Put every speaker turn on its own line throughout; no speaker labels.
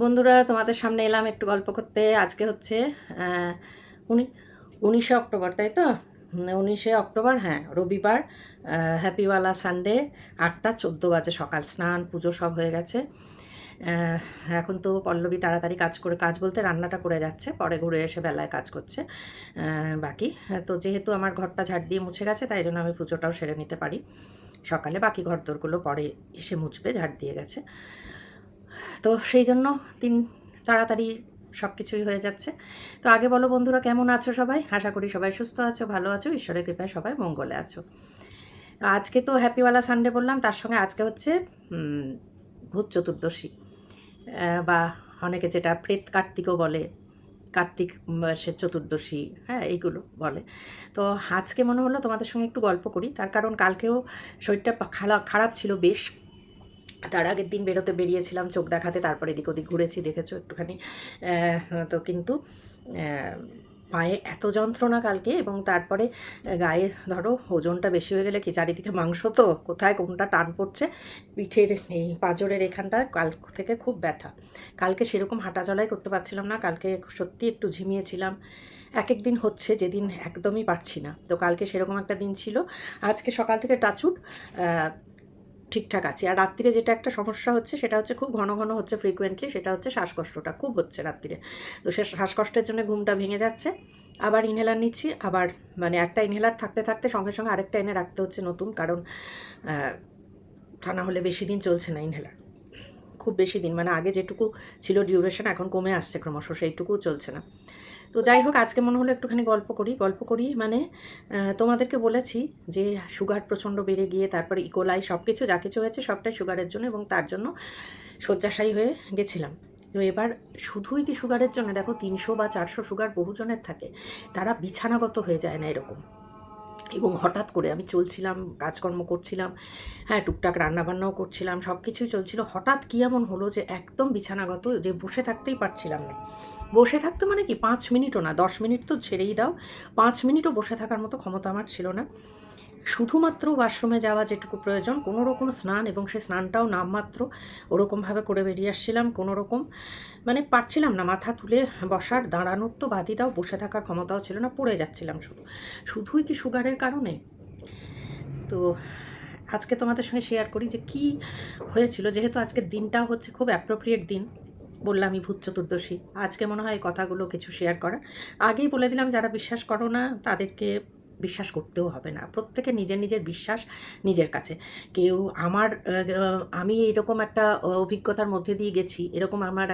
বন্ধুরা, তোমাদের সামনে এলাম একটু গল্প করতে। আজকে হচ্ছে আহ, উনি 19শে অক্টোবর, তাই তো? 19শে অক্টোবর, হ্যাঁ, রবিবার। হ্যাপিওয়ালা সানডে। 8টা 14 বাজে, সকাল। স্নান পুজো সব হয়ে গেছে। আহ, এখন তো পল্লবী তাড়াতাড়ি কাজ করে, কাজ বলতে রান্নাটা করে যাচ্ছে, পরে ঘুরে এসে বেলায় কাজ করছে। বাকি তো যেহেতু আমার ঘরটা ঝাড় দিয়ে মুছে গেছে, তাই জন্য আমি পুজোটাও সেরে নিতে পারি সকালে। বাকি ঘরদোরগুলো পরে এসে মুছবে, ঝাড় দিয়ে গেছে। তো সেই জন্য দিন তাড়াতাড়ি সব কিছুই হয়ে যাচ্ছে। তো আগে বলো বন্ধুরা, কেমন আছো সবাই? আশা করি সবাই সুস্থ আছো, ভালো আছো, ঈশ্বরের কৃপায় সবাই মঙ্গলে আছো। আজকে তো হ্যাপিওয়ালা সানডে বললাম, তার সঙ্গে আজকে হচ্ছে ভূত চতুর্দশী, বা অনেকে যেটা প্রেত কার্তিকও বলে, কার্তিক মাসের চতুর্দশী, হ্যাঁ, এইগুলো বলে। তো আজকে মনে হলো তোমাদের সঙ্গে একটু গল্প করি, তার কারণ কালকেও শরীরটা খারাপ ছিল বেশ। তার আগের দিন বেরিয়েছিলাম চোখ দেখাতে, তারপরে এদিক ওদিক ঘুরেছি, দেখেছো একটুখানি। তো কিন্তু পায়ে এত যন্ত্রণা কালকে, এবং তারপরে গায়ে ধরো ওজনটা বেশি হয়ে গেলে কি, চারিদিকে মাংস, তো কোথায় কোনটা টান পড়ছে, পিঠের এই পাঁজরের এখানটা কাল থেকে খুব ব্যথা। কালকে সেরকম হাঁটা চলাই করতে পারছিলাম না, কালকে সত্যি একটু ঝিমিয়েছিলাম। এক এক দিন হচ্ছে যেদিন একদমই পারছি না, তো কালকে সেরকম একটা দিন ছিল। আজকে সকাল থেকে টাচুট ঠিকঠাক আছে। আর রাত্রিরে যেটা একটা সমস্যা হচ্ছে, সেটা হচ্ছে খুব ঘন ঘন হচ্ছে, ফ্রিকুয়েন্টলি, সেটা হচ্ছে শ্বাসকষ্টটা খুব হচ্ছে রাত্রিরে। তো সে শ্বাসকষ্টের জন্য ঘুমটা ভেঙে যাচ্ছে। আবার ইনহেলার নিচ্ছি, আবার মানে একটা ইনহেলার থাকতে থাকতে সঙ্গে সঙ্গে আরেকটা এনে রাখতে হচ্ছে নতুন, কারণ তা না হলে বেশি দিন চলছে না ইনহেলার। খুব বেশি দিন মানে আগে যেটুকু ছিল ডিউরেশন, এখন কমে আসছে ক্রমশ, সেইটুকুও চলছে না। তো যাই হোক, আজকে মনে হলো একটুখানি গল্প করি মানে তোমাদেরকে বলেছি যে সুগার প্রচণ্ড বেড়ে গিয়ে তারপরে ইকোলাই সব কিছু যা কিছু হয়েছে সবটাই সুগারের জন্য, এবং তার জন্য শয্যাশায়ী হয়ে গেছিলাম। তো এবার শুধুই কি সুগারের জন্য, দেখো 300 বা 400 সুগার বহুজনের থাকে, তারা বিছানাগত হয়ে যায় না এরকম। এবং হঠাৎ করে আমি চলছিলাম, কাজকর্ম করছিলাম, হ্যাঁ, টুকটাক রান্নাবান্নাও করছিলাম, সব কিছুই চলছিল, হঠাৎ কী এমন হলো যে একদম বিছানাগত, যে বসে থাকতেই পারছিলাম না। বসে থাকতে মানে কি, 5 মিনিটও না, 10 মিনিট তো ছেড়েই দাও, 5 মিনিটও বসে থাকার মতো ক্ষমতা আমার ছিল না। শুধুমাত্র ওয়াশরুমে যাওয়া যেটুকু প্রয়োজন, কোনো রকম স্নান, এবং সে স্নানটাও নামমাত্র, ওরকমভাবে করে বেরিয়ে আসছিলাম কোনো রকম। মানে পারছিলাম না মাথা তুলে বসার, দাঁড়ানোর তো বাদই দাও, বসে থাকার ক্ষমতাও ছিল না, পড়ে যাচ্ছিলাম শুধুই কি সুগারের কারণে? তো আজকে তোমাদের সঙ্গে শেয়ার করি যে কি হয়েছিল, যেহেতু আজকের দিনটাও হচ্ছে খুব অ্যাপ্রোপ্রিয়েট দিন। বললামই ভূত চতুর্দশী, আজকে মনে হয় এই কথাগুলো কিছু শেয়ার করা। আগেই বলে দিলাম, যারা বিশ্বাস করো না তাদেরকে বিশ্বাস করতেও হবে না, প্রত্যেকে নিজের নিজের বিশ্বাস নিজের কাছে। কেউ আমি এরকম একটা অভিজ্ঞতার মধ্যে দিয়ে গেছি, এরকম আমার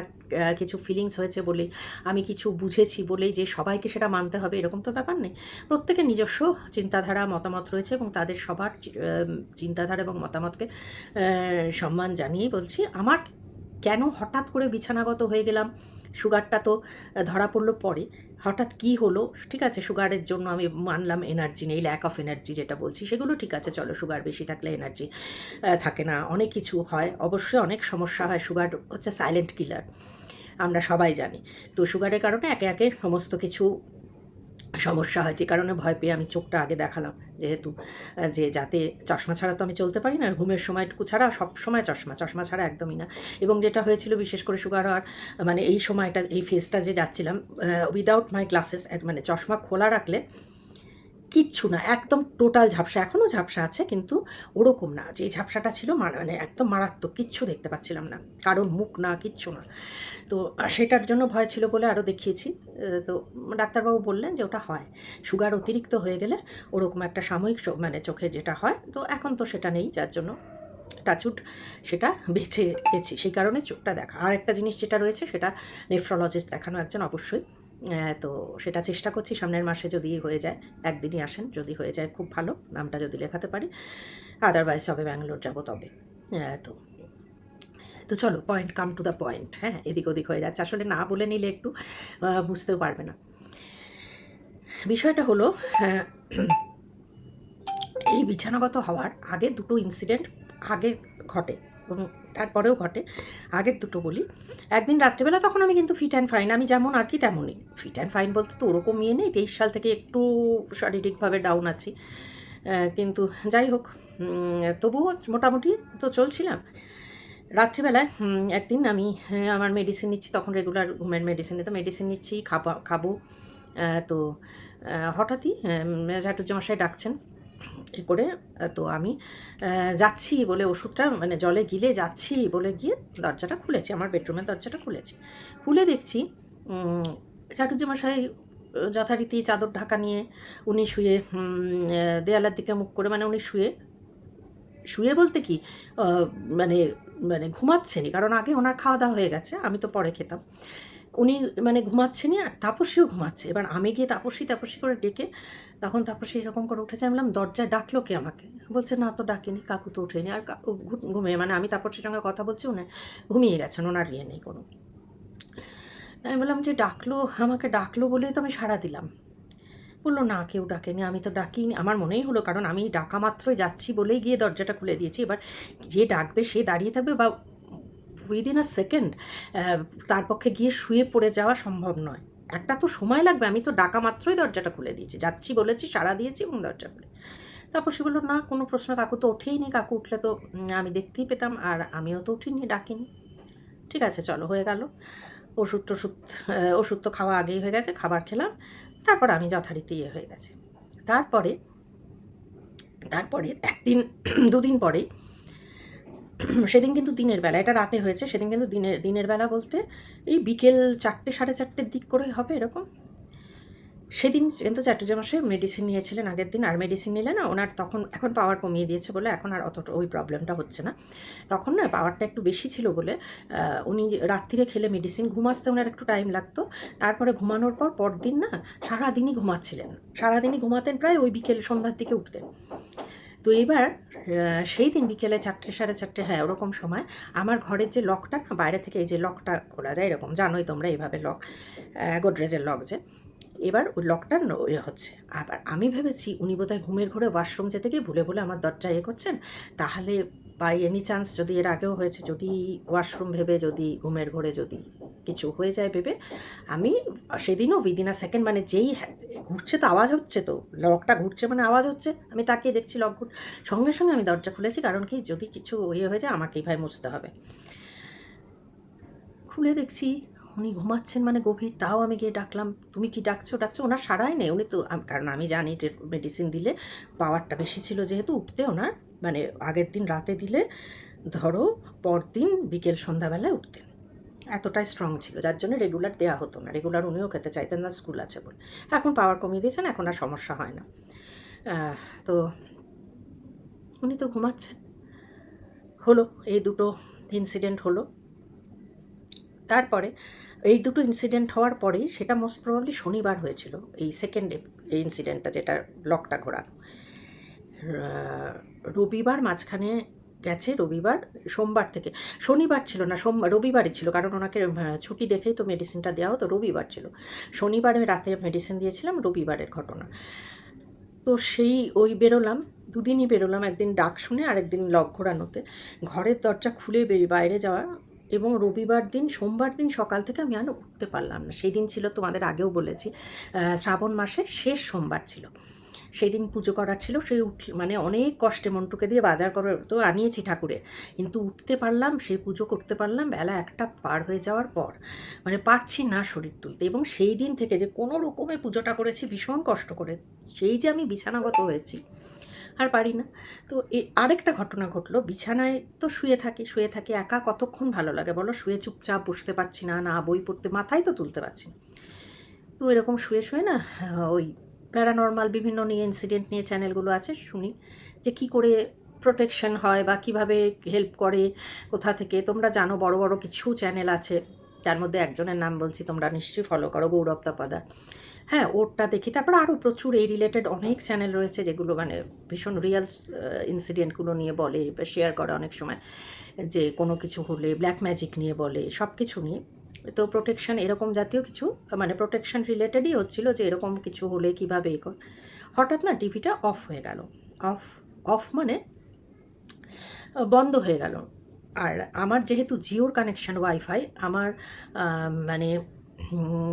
কিছু ফিলিংস হয়েছে বলেই, আমি কিছু বুঝেছি বলেই যে সবাইকে সেটা মানতে হবে এরকম তো ব্যাপার নেই। প্রত্যেকের নিজস্ব চিন্তাধারা মতামত রয়েছে, এবং তাদের সবার চিন্তাধারা এবং মতামতকে সম্মান জানিয়েই বলছি। আমার কেন হঠাৎ করে বিছানাগত হয়ে গেলাম, সুগারটা তো ধরা পড়লো পরে, হঠাৎ কি হলো? ঠিক আছে, সুগারের জন্য আমি মানলাম এনার্জি নেই, ল্যাক অফ এনার্জি যেটা বলছি, সেগুলো ঠিক আছে, চলো, সুগার বেশি থাকলে এনার্জি থাকে না, অনেক কিছু হয়, অবশ্যই অনেক সমস্যা হয়। সুগার হচ্ছে সাইলেন্ট কিলার, আমরা সবাই জানি। তো সুগারের কারণে একে একে সমস্ত কিছু সমস্যা হয়, যে কারণে ভয় পেয়ে আমি চোখটা আগে দেখালাম, যেহেতু যে যাতে চশমা ছাড়া তো আমি চলতে পারি না, ঘুমের সময়টুকু ছাড়া সব সময় চশমা ছাড়া একদমই না। এবং যেটা হয়েছিল বিশেষ করে সুগার হওয়ার মানে এই সময়টা, এই ফেজটা যে যাচ্ছিলাম, উইদাউট মাই গ্লাসেস, মানে চশমা খোলা রাখলে কিচ্ছু না, একদম টোটাল ঝাপসা, এখনও ঝাপসা আছে, কিন্তু ওরকম না যে ঝাপসাটা ছিল, মানে একদম মারাত্মক, কিচ্ছু দেখতে পাচ্ছিলাম না, কারণ মুখ না, কিচ্ছু না। তো সেটার জন্য ভয় ছিল বলে আরও দেখিয়েছি। তো ডাক্তারবাবু বললেন যে ওটা হয়, সুগার অতিরিক্ত হয়ে গেলে ওরকম একটা সাময়িক মানে চোখে যেটা হয়, তো এখন তো সেটা নেই, যার জন্য টাচুট সেটা বেঁচে গেছি, সেই কারণে চোখটা দেখা। আর একটা জিনিস যেটা রয়েছে, সেটা নেফ্রোলজিস্ট দেখানো একজন অবশ্যই। তো সেটা চেষ্টা করছি সামনের মাসে, যদি হয়ে যায়, একদিনই আসেন, যদি হয়ে যায় খুব ভালো, নামটা যদি লেখাতে পারি, আদারওয়াইজ সবে ব্যাঙ্গালোর যাবো তবে। তো তো চলো, point, come to the point. হ্যাঁ, এদিক ওদিক হয়ে যাচ্ছে, আসলে না বলে নিলে একটু বুঝতেও পারবে না। বিষয়টা হলো, এই বিছানাগত হওয়ার আগের দুটো ইনসিডেন্ট আগে ঘটে, এবং তারপরেও ঘটে। আগের দুটো বলি। একদিন রাত্রিবেলা, তখন আমি কিন্তু ফিট অ্যান্ড ফাইন, আমি যেমন আর কি তেমনই। ফিট অ্যান্ড ফাইন বলতে তো ওরকম ইয়ে নেই, 23 সাল থেকে একটু শারীরিকভাবে ডাউন আছি, কিন্তু যাই হোক, তবুও মোটামুটি তো চলছিলাম। রাত্রিবেলায় একদিন আমি আমার মেডিসিন নিচ্ছি, তখন রেগুলার ঘুমের মেডিসিন তো মেডিসিন নিচ্ছি, খাবো। তো হঠাৎই ঝাটুজ্জামশাই ডাকছেন এ করে। তো আমি যাচ্ছি বলে ওষুধটা মানে জলে গিলে যাচ্ছি বলে গিয়ে দরজাটা খুলেছি, আমার বেডরুমের দরজাটা খুলেছি। খুলে দেখছি ঝাটুজ্জামশাই যথারীতি চাদর ঢাকা নিয়ে উনি শুয়ে দেয়ালের দিকে মুখ করে, মানে উনি শুয়ে শুয়ে বলতে কি মানে মানে ঘুমাচ্ছেনই, কারণ আগে ওনার খাওয়া দাওয়া হয়ে গেছে, আমি তো পরে খেতাম। উনি মানে ঘুমাচ্ছেনই, আর তাপসীও ঘুমাচ্ছে। এবার আমি গিয়ে তাপসী তাপসী করে ডেকে, তখন তাপসী এরকম করে উঠেছে। আমি বললাম দরজায় ডাকলো কে আমাকে? বলছে না তো ডাকেনি, কাকু তো ওঠেনি। আর কাকু ঘুমিয়ে, মানে আমি তাপসীর সঙ্গে কথা বলছি, উনি ঘুমিয়ে গেছেন, ওনার ইয়ে নেই কোনো। আমি বললাম যে ডাকলো, আমাকে ডাকলো বলেই তো আমি সাড়া দিলাম। বললো না কেউ ডাকেনি, আমি তো ডাকিনি। আমার মনেই হলো, কারণ আমি ডাকা মাত্রই যাচ্ছি বলেই গিয়ে দরজাটা খুলে দিয়েছি। এবার যে ডাকবে সে দাঁড়িয়ে থাকবে বা উইদিন আ সেকেন্ড তার পক্ষে গিয়ে শুয়ে পড়ে যাওয়া সম্ভব নয়, একটা তো সময় লাগবে। আমি তো ডাকা মাত্রই দরজাটা খুলে দিয়েছি, যাচ্ছি বলেছি, সাড়া দিয়েছি এবং দরজা খুলে। তারপর সে বললো না কোনো প্রশ্ন, কাকু তো ওঠেই নি, কাকু উঠলে তো আমি দেখতেই পেতাম, আর আমিও তো উঠিনি, ডাকিনি। ঠিক আছে চলো, হয়ে গেল। ওষুধ তো খাওয়া আগেই হয়ে গেছে, খাবার খেলাম। তারপর আমি যথারীতি ইয়ে হয়ে গেছে। তারপরে তারপরে একদিন দুদিন পরে, সেদিন কিন্তু দিনের বেলা, এটা রাতে হয়েছে, সেদিন কিন্তু দিনের বেলা বলতে এই বিকেল 4টে 4:30 দিক করে হবে এরকম। সেদিন কিন্তু চ্যাটার্জি মেডিসিন নিয়েছিলেন আগের দিন, আর মেডিসিন নিলে না ওনার তখন, এখন পাওয়ার কমিয়ে দিয়েছে বলে এখন আর অতটা ওই প্রবলেমটা হচ্ছে না। তখন না পাওয়ারটা একটু বেশি ছিল বলে উনি রাত্রিরে খেলে মেডিসিন, ঘুমাতে ওনার একটু টাইম লাগতো। তারপরে ঘুমানোর পরদিন না সারাদিনই ঘুমাচ্ছিলেন, সারাদিনই ঘুমাতেন, প্রায় ওই বিকেল সন্ধ্যার দিকে উঠতেন। তো এবার সেই দিন বিকেলে 4টে 4:30, হ্যাঁ ওরকম সময়, আমার ঘরের যে লকটা না, বাইরে থেকে এই যে লকটা খোলা যায় এরকম, জানোই তোমরা এইভাবে লক, গোদরেজের লক যে, এবার ওই লকটার ইয়ে হচ্ছে। আবার আমি ভেবেছি উনি বোধহয় ঘুমের ঘরে ওয়াশরুম যেতে গিয়ে ভুলে ভুলে আমার দরজা ইয়ে করছেন, তাহলে বাই এনি চান্স, যদি এর আগেও হয়েছে, যদি ওয়াশরুম ভেবে, যদি ঘুমের ঘরে যদি কিছু হয়ে যায় ভেবে, আমি সেদিনও উইদিন আ সেকেন্ড, মানে যেই ঘুরছে তো আওয়াজ হচ্ছে, তো লকটা ঘুরছে মানে আওয়াজ হচ্ছে, আমি তাকিয়ে দেখছি লক সঙ্গে সঙ্গে আমি দরজা খুলেছি, কারণ কি যদি কিছু ইয়ে হয়ে যায় আমাকেই ভাই মুছতে হবে। খুলে দেখছি উনি ঘুমাচ্ছেন, মানে গভীর। তাও আমি গিয়ে ডাকলাম, তুমি কি ডাকছো ডাকছো, ওনার সাড়াই নেই। উনি তো, কারণ আমি জানি মেডিসিন দিলে পাওয়ারটা বেশি ছিল যেহেতু, উঠতে ওনার মানে আগের দিন রাতে দিলে ধরো পরদিন বিকেল সন্ধ্যাবেলায় উঠতেন, এতটাই স্ট্রং ছিল, যার জন্য রেগুলার দেওয়া হতো না, রেগুলার উনিও খেতে চাইতেন না, স্কুল আছে বলে। এখন পাওয়ার কমিয়ে দিয়েছেন, এখন আর সমস্যা হয় না। তো উনি তো ঘুমাচ্ছেন, হলো এই দুটো ইনসিডেন্ট হলো। তারপরে এই দুটো ইনসিডেন্ট হওয়ার পরেই, সেটা মোস্ট প্রবাবলি শনিবার হয়েছিল, এই সেকেন্ড এই ইনসিডেন্টটা যেটা লকটা ঘোরানো। রবিবার মাঝখানে গেছে, রবিবার, সোমবার থেকে, শনিবার ছিল না, রবিবারই ছিল, কারণ ওনাকে ছুটি দেখেই তো মেডিসিনটা দেওয়া হতো, রবিবার ছিল। শনিবারে রাতে মেডিসিন দিয়েছিলাম, রবিবারের ঘটনা। তো সেই ওই বেরোলাম, দুদিনই বেরোলাম, একদিন ডাক শুনে আর একদিন লক ঘোরানোতে, ঘরের দরজা খুলে বাইরে যাওয়া। এবং রবিবার দিন, সোমবার দিন সকাল থেকে আমি আর উঠতে পারলাম না। সেই দিন ছিল, তোমাদের আগেও বলেছি, শ্রাবণ মাসের শেষ সোমবার ছিল, সেই দিন পুজো করার ছিল। সেই মানে অনেক কষ্টে মন্টুকে দিয়ে বাজার করে তো আনিয়েছি ঠাকুরের, কিন্তু উঠতে পারলাম, সেই পুজো করতে পারলাম বেলা 1টা পার হয়ে যাওয়ার পর, মানে পারছি না শরীর তুলতে। এবং সেই দিন থেকে যে কোনো রকমে পুজোটা করেছি ভীষণ কষ্ট করে, সেই যে আমি বিছানাগত হয়েছি, আর পারি না। তো আরেকটা ঘটনা ঘটলো, বিছানায় তো শুয়ে থাকি একা, কতক্ষণ ভালো লাগে বলো, শুয়ে চুপচাপ বসতে পারছি না, না বই পড়তে, মাথায় তো তুলতে পারছি না। তো এরকম শুয়ে শুয়ে না ওই প্যারানর্মাল বিভিন্ন নিয়ে, ইনসিডেন্ট নিয়ে চ্যানেলগুলো আছে, শুনি যে কী করে প্রোটেকশন হয় বা কীভাবে হেল্প করে, কোথা থেকে। তোমরা জানো বড় বড় কিছু চ্যানেল আছে, তার মধ্যে একজনের নাম বলছি, তোমরা নিশ্চয়ই ফলো করো, গৌরব তপাদার। হ্যাঁ ওরটা দেখি। তারপর আরও প্রচুর এই রিলেটেড অনেক চ্যানেল রয়েছে যেগুলো মানে ভীষণ রিয়েল ইনসিডেন্টগুলো নিয়ে বলে বা শেয়ার করে অনেক সময়, যে কোনো কিছু হলে ব্ল্যাক ম্যাজিক নিয়ে বলে, সব কিছু নিয়ে। তো প্রোটেকশন এরকম জাতীয় কিছু, মানে প্রোটেকশন রিলেটেডই হচ্ছিলো, যে এরকম কিছু হলে কীভাবে এ কর। হঠাৎ না টিভিটা অফ হয়ে গেল, অফ অফ মানে বন্ধ হয়ে গেল। আর আমার যেহেতু জিওর কানেকশান ওয়াইফাই, আমার মানে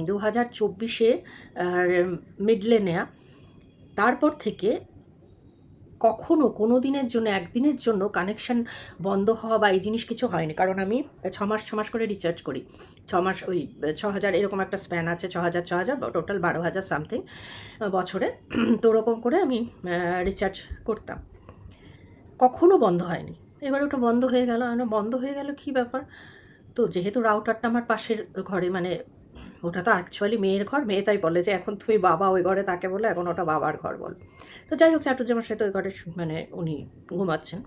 2024 মিডলে নেয়া, তারপর থেকে কখনো কোনো দিনের জন্য একদিনের জন্য কানেকশান বন্ধ হওয়া বা এই জিনিস কিছু হয়নি, কারণ আমি 6 মাস করে রিচার্জ করি। 6 মাস ওই 6,000 এরকম একটা স্প্যান আছে, 6,000 টোটাল 12,000 সামথিং বছরে। তো ওরকম করে আমি রিচার্জ করতাম, কখনো বন্ধ হয়নি। এবার ওটা বন্ধ হয়ে গেল, বন্ধ হয়ে গেল কী ব্যাপার। তো যেহেতু রাউটারটা আমার পাশের ঘরে, মানে ওটা তো অ্যাকচুয়ালি মেয়ের ঘর, মেয়ে তাই বলে যে এখন তুমি বাবা ওই ঘরে তাকে বলে, এখন ওটা বাবার ঘর বল। তো যাই হোক, চাটুজ্জামার সাথে ওই ঘরে মানে উনি ঘুমাচ্ছেন।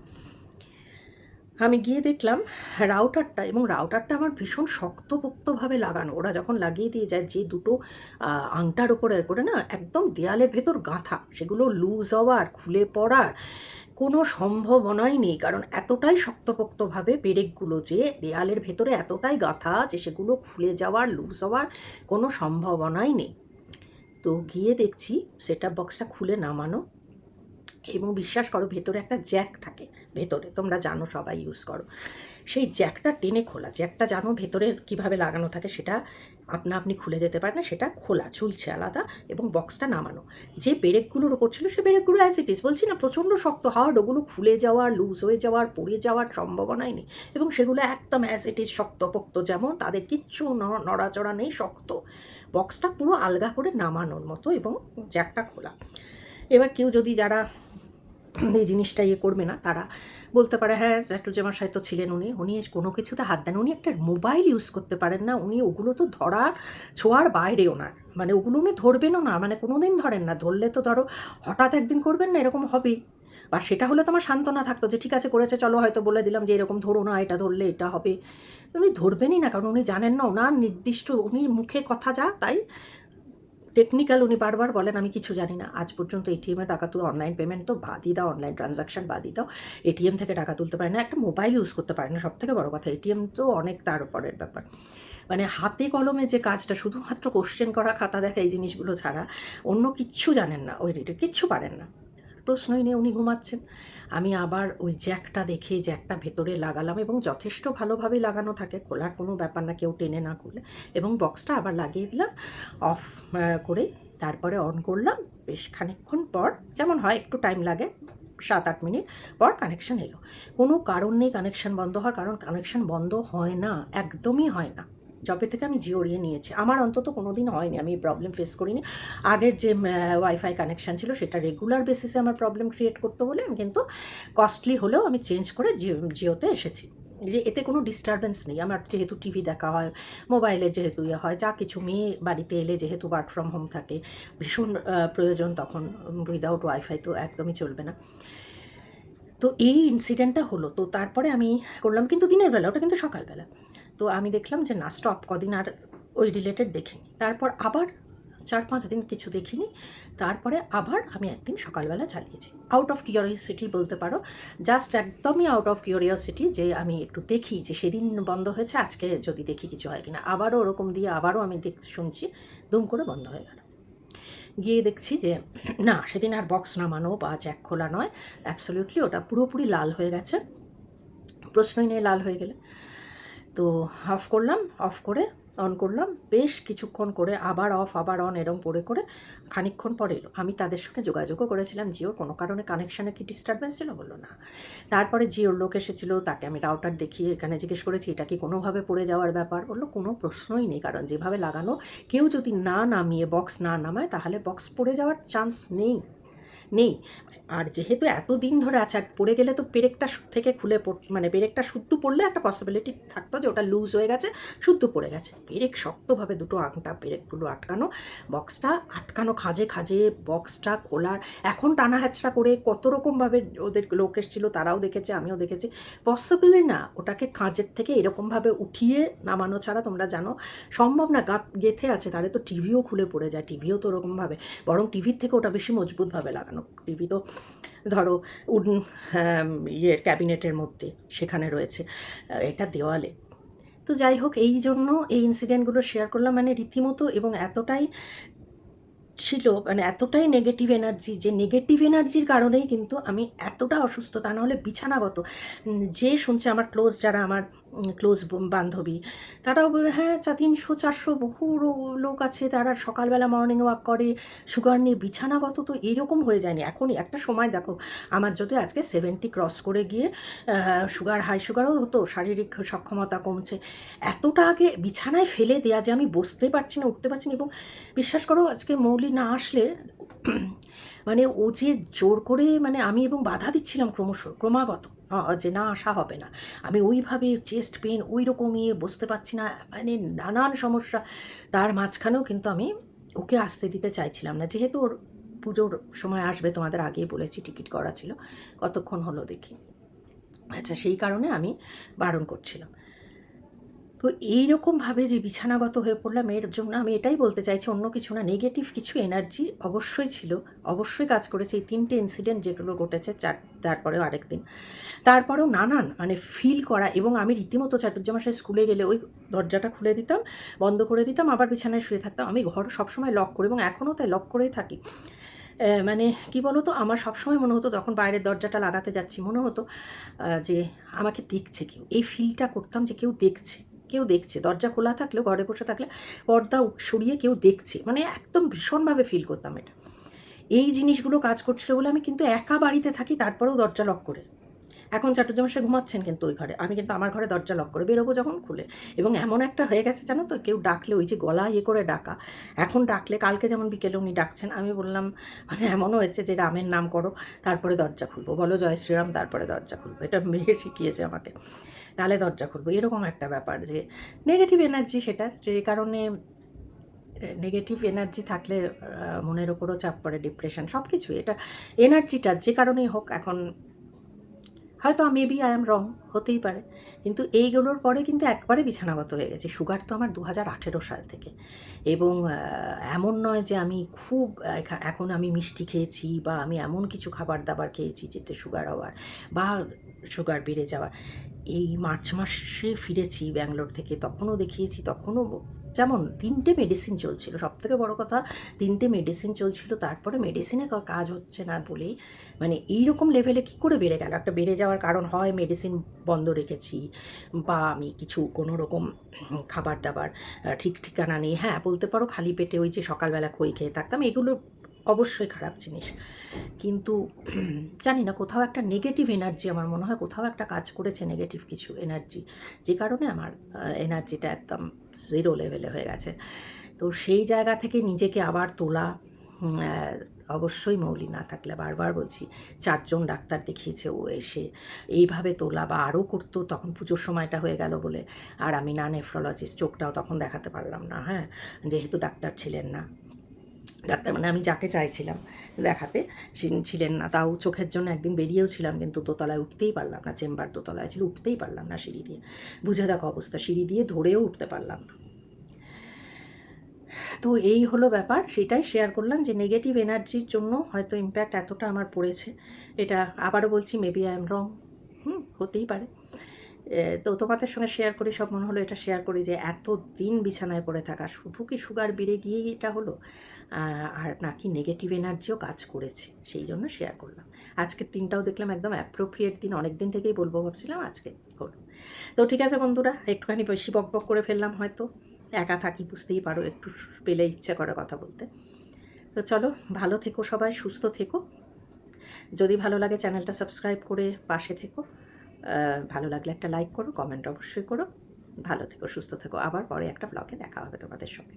আমি গিয়ে দেখলাম রাউটারটা, এবং রাউটারটা আমার ভীষণ শক্তপোক্তভাবে লাগানো। ওরা যখন লাগিয়ে দিয়ে যায়, যে দুটো আংটার ওপরে করে না একদম দেয়ালের ভেতর গাঁথা, সেগুলো লুজ হওয়ার, খুলে পড়ার কোনো সম্ভাবনাই নেই, কারণ এতটাই শক্তপোক্তভাবে পেরেকগুলো যে দেয়ালের ভেতরে এতটাই গাঁথা যে সেগুলো খুলে যাওয়ার, লুজ হওয়ার কোনো সম্ভাবনাই নেই। তো গিয়ে দেখছি সেটআপ বক্সটা খুলে নামানো, এবং বিশ্বাস করো ভেতরে একটা জ্যাক থাকে, ভেতরে তোমরা জানো সবাই ইউজ করো, সেই জ্যাকটা টেনে খোলা। জ্যাকটা জানো ভেতরে কিভাবে লাগানো থাকে, সেটা আপনি খুলে যেতে পারে না, সেটা খোলা ঝুলছে আলাদা, এবং বক্সটা নামানো। যে পেরেকগুলোর ওপর ছিল সে পেরেকগুলো অ্যাজ ইট ইজ, বলছি না প্রচণ্ড শক্ত, হার্ড, ওগুলো খুলে যাওয়ার, লুজ হয়ে যাওয়ার, পড়ে যাওয়ার সম্ভাবনাই নেই, এবং সেগুলো একদম অ্যাজ ইট ইজ শক্তপোক্ত, যেমন তাদের কিচ্ছু নড়াচড়া নেই, শক্ত। বক্সটা পুরো আলগা করে নামানোর মতো, এবং জ্যাকটা খোলা। এবার কেউ যদি, যারা এই জিনিসটা ইয়ে করবে না, তারা বলতে পারে হ্যাঁ চাটুজ্জামার সাথে ছিলেন উনি কোনো কিছুতে হাত দেন, উনি একটা মোবাইল ইউজ করতে পারেন না, উনি ওগুলো তো ধরার ছোঁয়ার বাইরেও না, মানে ওগুলো উনি ধরবেনও না, মানে কোনো দিন ধরেন না। ধরলে তো ধরো হঠাৎ একদিন করবেন না, এরকম হবেই। বা সেটা হলে তো আমার সান্ত্বনা থাকতো যে ঠিক আছে করেছে, চলো হয়তো বলে দিলাম যে এরকম ধরো না, এটা ধরলে এটা হবে। উনি ধরবেনই না, কারণ উনি জানেন না, ওনার নির্দিষ্ট, উনি মুখে কথা যা তাই টেকনিক্যাল, উনি বারবার বলেন আমি কিছু জানি না। আজ পর্যন্ত এটিএমে টাকা তুলে, অনলাইন পেমেন্ট তো বাদই দাও, অনলাইন ট্রানজাকশান বাদই দাও, এটিএম থেকে টাকা তুলতে পারে না, একটা মোবাইল ইউজ করতে পারে না, সবথেকে বড় কথা। এটিএম তো অনেক তার উপরের ব্যাপার, মানে হাতে কলমে যে কাজটা, শুধুমাত্র কোশ্চেন করা, খাতা দেখা, এই জিনিসগুলো ছাড়া অন্য কিচ্ছু জানেন না, ওই রেটে কিচ্ছু পারেন না। প্রশ্নই নেই, উনি ঘুমাচ্ছেন। আমি আবার ওই জ্যাকটা দেখে জ্যাকটা ভেতরে লাগালাম, এবং যথেষ্ট ভালোভাবেই লাগানো থাকে, খোলার কোনো ব্যাপার না, কেউ টেনে না খুলে, এবং বক্সটা আবার লাগিয়ে দিলাম অফ করে। তারপরে অন করলাম, বেশ খানিকক্ষণ পর, যেমন হয় একটু টাইম লাগে, 7-8 মিনিট পর কানেকশান এলো। কোনো কারণ নেই কানেকশান বন্ধ হওয়ার, কারণ কানেকশান বন্ধ হয় না, একদমই হয় না। যবে থেকে আমি জিও নিয়েছি, আমার অন্তত কোনো দিন হয়নি, আমি প্রবলেম ফেস করিনি। আগের যে ওয়াইফাই কানেকশান ছিল সেটা রেগুলার বেসিসে আমার প্রবলেম ক্রিয়েট করতো বলে আমি কিন্তু কস্টলি হলেও আমি চেঞ্জ করে জিওতে এসেছি, যে এতে কোনো ডিস্টারবেন্স নেই। আমার যেহেতু টিভি দেখা হয়, মোবাইলের যেহেতু ইয়ে হয়, যা কিছু, মেয়ে বাড়িতে এলে যেহেতু ওয়ার্ক ফ্রম হোম থাকে, ভীষণ প্রয়োজন, তখন উইদাউট ওয়াইফাই তো একদমই চলবে না। তো এই ইনসিডেন্টটা হলো, তো তারপরে আমি করলাম, কিন্তু দিনের বেলা, ওটা কিন্তু সকালবেলা। তো আমি দেখলাম যে না, স্টপ, কদিন আর ওই রিলেটেড দেখিনি। তারপর আবার 4-5 দিন কিছু দেখিনি, তারপরে আবার আমি একদিন সকালবেলা চালিয়েছি, আউট অফ কিউরিওসিটি বলতে পারো, জাস্ট একদমই আউট অফ কিউরিওসিটি, যে আমি একটু দেখি যে সেদিন বন্ধ হয়েছে, আজকে যদি দেখি কিছু হয় কিনা। আবারও ওরকম দিয়ে আবারও আমি শুনছি দুম করে বন্ধ হয়ে গেল। গিয়ে দেখছি যে না, সেদিন আর বক্স নামানো বা জ্যাক খোলা নয়, অ্যাবসলিউটলি ওটা পুরোপুরি লাল হয়ে গেছে, প্রশ্নই নেই লাল হয়ে গেলে। তো অফ করলাম, অফ করে অন করলাম, বেশ কিছুক্ষণ করে আবার অফ আবার অন এরম করে খানিকক্ষণ পরে এলো। আমি তাদের সঙ্গে যোগাযোগও করেছিলাম, জিওর কোনো কারণে কানেকশানে কি ডিস্টারবেন্স ছিল, বললো না। তারপরে জিওর লোক এসেছিলো, তাকে আমি রাউটার দেখিয়ে এখানে জিজ্ঞেস করেছি এটা কি কোনোভাবে পড়ে যাওয়ার ব্যাপার, বললো কোনো প্রশ্নই নেই, কারণ যেভাবে লাগানো, কেউ যদি না নামিয়ে বক্স না নামায় তাহলে বক্স পড়ে যাওয়ার চান্স নেই নেই। আর যেহেতু এতদিন ধরে আছে, আর পড়ে গেলে তো পেরেকটা থেকে খুলে মানে পেরেকটা শুদ্ধ পড়লে একটা পসিবিলিটি থাকতো যে ওটা লুজ হয়ে গেছে, শুদ্ধ পড়ে গেছে। পেরেক শক্তভাবে দুটো আংটা পেরেকগুলো আটকানো, বক্সটা আটকানো খাঁজে খাঁজে, বক্সটা খোলার, এখন টানা হ্যাচড়া করে কত রকমভাবে ওদের লোক এসেছিলো, তারাও দেখেছে, আমিও দেখেছি, পসিবলি না ওটাকে খাঁজের থেকে এরকমভাবে উঠিয়ে নামানো ছাড়া, তোমরা জানো সম্ভব না। গেথে আছে, তাহলে তো টিভিও খুলে পড়ে যায়, টিভিও তো ওরকমভাবে, বরং টিভির থেকে ওটা বেশি মজবুতভাবে লাগানো। টিভি তো ধরো ইয়ের ক্যাবিনেটের মধ্যে সেখানে রয়েছে, এটা দেওয়ালে। তো যাই হোক, এই জন্য এই ইনসিডেন্টগুলো শেয়ার করলাম, মানে রীতিমতো, এবং এতটাই ছিল, মানে এতটাই নেগেটিভ এনার্জি, যে নেগেটিভ এনার্জির কারণেই কিন্তু আমি এতটা অসুস্থ, তা নাহলে বিছানাগত। যে শুনছে, আমার ক্লোজ যারা, আমার ক্লোজ বান্ধবী, তারাও বলে হ্যাঁ 300-400 বহু লোক আছে, তারা সকালবেলা মর্নিং ওয়াক করে, সুগার নিয়ে বিছানাগত তো এরকম হয়ে যায়নি এখনই। একটা সময় দেখো আমার যদি আজকে 70 ক্রস করে গিয়ে সুগার, হাই সুগারও হতো, শারীরিক সক্ষমতা কমছে, এতটা আগে বিছানায় ফেলে দেয়া যে আমি বসতে পারছি না, উঠতে পারছি না। এবং বিশ্বাস করো আজকে মৌলি না আসলে মানে ও যে জোর করে, মানে আমি এবং বাধা দিচ্ছিলাম ক্রমাগত যে না আসা হবে না, আমি ওইভাবে চেস্ট পেন ওই রকমই বসতে পারছি না, মানে নানান সমস্যা, তার মাঝখানেও কিন্তু আমি ওকে আসতে দিতে চাইছিলাম না, যেহেতু ওর পুজোর সময় আসবে, তোমাদের আগেই বলেছি টিকিট করা ছিল, কতক্ষণ হলো দেখি। আচ্ছা, সেই কারণে আমি বারণ করছিলাম। তো এইরকমভাবে যে বিছানাগত হয়ে পড়লাম, এর জন্য আমি এটাই বলতে চাইছি, অন্য কিছু না, নেগেটিভ কিছু এনার্জি অবশ্যই ছিল, অবশ্যই কাজ করেছে এই 3টে ইনসিডেন্ট যেগুলো ঘটেছে, তারপরেও আরেকদিন, তারপরেও নানান মানে ফিল করা। এবং আমি রীতিমতো চাটুর্যমশাই স্কুলে গেলে ওই দরজাটা খুলে দিতাম, বন্ধ করে দিতাম, আবার বিছানায় শুয়ে থাকতাম। আমি ঘর সবসময় লক করি এবং এখনও তাই লক করেই থাকি। মানে কি বলো তো, আমার সবসময় মনে হতো তখন বাইরের দরজাটা লাগাতে যাচ্ছি, মনে হতো যে আমাকে দেখছে কেউ, এই ফিলটা করতাম যে কেউ দেখছে, কেউ দেখছে, দরজা খোলা থাকলেও ঘরে বসে থাকলে পর্দা সরিয়ে কেউ দেখছে, মানে একদম ভীষণভাবে ফিল করতাম এটা। এই জিনিসগুলো কাজ করছিল বলে আমি কিন্তু একা বাড়িতে থাকি, তারপরেও দরজা লক করে। এখন চাটুর্যমশাই ঘুমাচ্ছেন কিন্তু ওই ঘরে, আমি কিন্তু আমার ঘরে দরজা লক করে বেরোবো যখন খুলে। এবং এমন একটা হয়ে গেছে জানো তো, কেউ ডাকলে ওই যে গলা করে ডাকা, এখন ডাকলে, কালকে যেমন বিকেলে উনি ডাকছেন, আমি বললাম মানে এমনও হয়েছে যে রামের নাম করো তারপরে দরজা খুলবো, বলো জয় শ্রীরাম তারপরে দরজা খুলবো, এটা মেয়ে শিখিয়েছে আমাকে, তাহলে দরজা খুলবো, এরকম একটা ব্যাপার। যে নেগেটিভ এনার্জি, সেটা যে কারণে নেগেটিভ এনার্জি থাকলে মনের ওপরও চাপ পড়ে, ডিপ্রেশন, সব কিছু, এটা এনার্জিটা যে কারণেই হোক, এখন হয়তো মেবি আই এম রং, হতেই পারে, কিন্তু এইগুলোর পরে কিন্তু একবারে বিছানাগত হয়ে গেছে। সুগার তো আমার 2018 সাল থেকে, এবং এমন নয় যে আমি খুব এখন আমি মিষ্টি খেয়েছি বা আমি এমন কিছু খাবার দাবার খেয়েছি যেতে সুগার হওয়ার বা সুগার বেড়ে যাওয়ার। এই মার্চ মাসে ফিরেছি ব্যাঙ্গালোর থেকে, তখনও দেখিয়েছি, তখনও যেমন 3টে মেডিসিন চলছিল, সবথেকে বড় কথা 3টে মেডিসিন চলছিল, তারপরে মেডিসিনে কাজ হচ্ছে না বলেই মানে এইরকম লেভেলে কী করে বেড়ে গেল। একটা বেড়ে যাওয়ার কারণ হয় মেডিসিন বন্ধ রেখেছি, বা আমি কিছু কোনো রকম খাবার দাবার ঠিক ঠিকানা নেই, হ্যাঁ বলতে পারো খালি পেটে ওই যে সকালবেলা খই খেয়ে থাকতাম, এগুলো অবশ্যই খারাপ জিনিস, কিন্তু জানি না, কোথাও একটা নেগেটিভ এনার্জি আমার মনে হয় কোথাও একটা কাজ করেছে, নেগেটিভ কিছু এনার্জি, যে কারণে আমার এনার্জিটা একদম জিরো লেভেলে হয়ে গেছে। তো সেই জায়গা থেকে নিজেকে আবার তোলা, অবশ্যই মৌলি না থাকলে, বারবার বলছি 4জন ডাক্তার দেখিয়েছে ও এসে, এইভাবে তোলা বা আরও করতো, তখন পুজোর সময়টা হয়ে গেল বলে, আর আমি না নেফ্রোলজিস্ট, চোখটাও তখন দেখাতে পারলাম না, হ্যাঁ যেহেতু ডাক্তার ছিলেন না, ডাক্তার মানে আমি যাকে চাইছিলাম দেখাতে ছিলেন না, তাও চোখের জন্য একদিন বেরিয়েও ছিলাম, কিন্তু দোতলায় উঠতেই পারলাম না, চেম্বার দোতলায় ছিল, উঠতেই পারলাম না সিঁড়ি দিয়ে, বুঝে দেখো অবস্থা, সিঁড়ি দিয়ে ধরেও উঠতে পারলাম না। তো এই হলো ব্যাপার, সেটাই শেয়ার করলাম যে নেগেটিভ এনার্জির জন্য হয়তো ইম্প্যাক্ট এতটা আমার পড়েছে, এটা আবারও বলছি মেবি আই এম রং, হতেই পারে। তো তোমাদের সঙ্গে শেয়ার করি, সব মনে হলো এটা শেয়ার করি যে এত দিন বিছানায় পড়ে থাকা শুধু কি সুগার বেড়ে গিয়েই এটা হলো, আর নাকি নেগেটিভ এনার্জিও কাজ করেছে, সেই জন্য শেয়ার করলাম। আজকের দিনটাও দেখলাম একদম অ্যাপ্রোপ্রিয়েট দিন, অনেক দিন থেকেই বলবো ভাবছিলাম, আজকে হলো। তো ঠিক আছে বন্ধুরা, একটুখানি বেশি বক বক করে ফেললাম হয়তো, একা থাকি বুঝতেই পারো, একটু পেলে ইচ্ছে করে কথা বলতে। তো চলো, ভালো থেকো সবাই, সুস্থ থেকো, যদি ভালো লাগে চ্যানেলটা সাবস্ক্রাইব করে পাশে থেকো, ভালো লাগলে একটা লাইক করো, কমেন্ট অবশ্যই করো, ভালো থেকো, সুস্থ থেকো, আবার পরে একটা ব্লগে দেখা হবে তোমাদের সঙ্গে।